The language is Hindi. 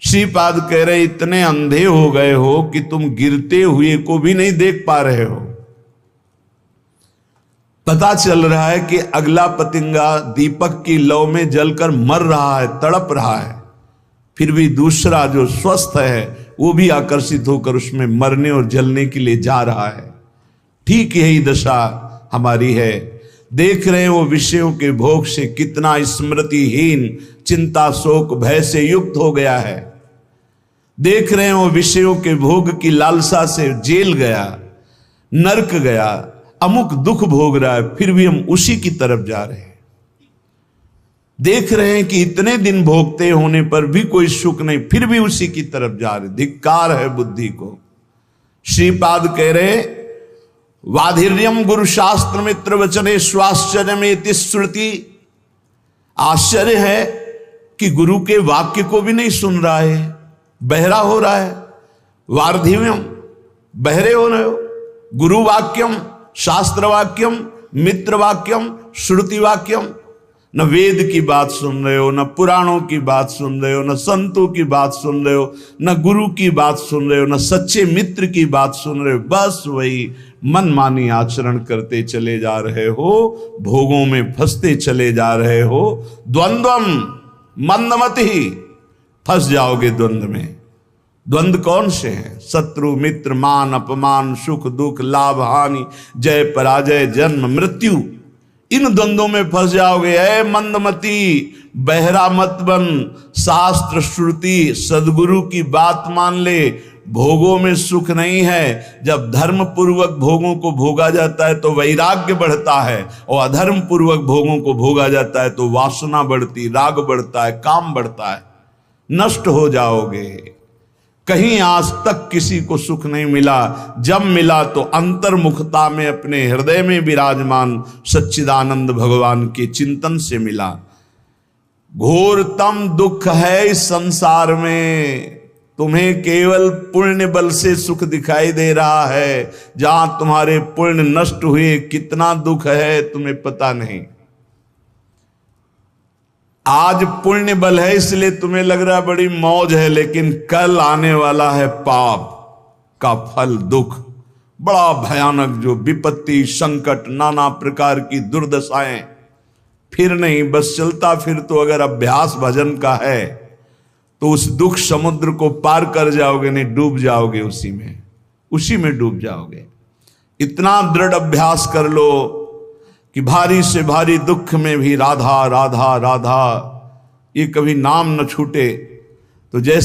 श्रीपाद कह रहे इतने अंधे हो गए हो कि तुम गिरते हुए को भी नहीं देख पा रहे हो। पता चल रहा है कि अगला पतिंगा दीपक की लौ में जलकर मर रहा है, तड़प रहा है, फिर भी दूसरा जो स्वस्थ है वो भी आकर्षित होकर उसमें मरने और जलने के लिए जा रहा है। ठीक यही दशा हमारी है। देख रहे हो विषयों के भोग से कितना स्मृतिहीन, चिंता शोक भय से युक्त हो गया है। देख रहे हो विषयों के भोग की लालसा से जेल गया, नरक गया, अमुक दुख भोग रहा है, फिर भी हम उसी की तरफ जा रहे हैं। देख रहे हैं कि इतने दिन भोगते होने पर भी कोई सुख नहीं, फिर भी उसी की तरफ जा रहे। धिक्कार है बुद्धि को। श्रीपाद कह रहे वाधिर्यम गुरु शास्त्र मित्र वचने स्वाश्चर्य में श्रुति। आश्चर्य है कि गुरु के वाक्य को भी नहीं सुन रहा है, बहरा हो रहा है। वार्धिव्यम, बहरे हो रहे हो। गुरु वाक्यम, शास्त्र वाक्यम, मित्र वाक्यम, श्रुति वाक्यम। न वेद की बात सुन रहे हो, न पुराणों की बात सुन रहे हो, न संतों की बात सुन रहे हो, न गुरु की बात सुन रहे हो, न सच्चे मित्र की बात सुन रहे हो। बस वही मनमानी आचरण करते चले जा रहे हो, भोगों में फंसते चले जा रहे हो। द्वंद्वम मंदमति, फंस जाओगे द्वंद्व में। द्वंद्व कौन से हैं? शत्रु मित्र, मान अपमान, सुख दुख, लाभ हानि, जय पराजय, जन्म मृत्यु। इन द्वंद्वों में फंस जाओगे। ऐ मंदमती, बहरा मत बन। शास्त्र श्रुति सदगुरु की बात मान ले। भोगों में सुख नहीं है। जब धर्म पूर्वक भोगों को भोगा जाता है तो वैराग्य बढ़ता है, और अधर्म पूर्वक भोगों को भोगा जाता है तो वासना बढ़ती, राग बढ़ता है, काम बढ़ता है। नष्ट हो जाओगे। कहीं आज तक किसी को सुख नहीं मिला। जब मिला तो अंतर्मुखता में अपने हृदय में विराजमान सच्चिदानंद भगवान के चिंतन से मिला। घोरतम दुख है इस संसार में। तुम्हें केवल पुण्य बल से सुख दिखाई दे रहा है। जहां तुम्हारे पुण्य नष्ट हुए कितना दुख है तुम्हें पता नहीं। आज पुण्य बल है इसलिए तुम्हें लग रहा है बड़ी मौज है, लेकिन कल आने वाला है पाप का फल, दुख बड़ा भयानक, जो विपत्ति, संकट, नाना प्रकार की दुर्दशाएं। फिर नहीं, बस चलता फिर तो अगर अभ्यास भजन का है तो उस दुख समुद्र को पार कर जाओगे, नहीं डूब जाओगे उसी में डूब जाओगे। इतना दृढ़ अभ्यास कर लो कि भारी से भारी दुख में भी राधा राधा राधा ये कभी नाम न छूटे। तो जैसे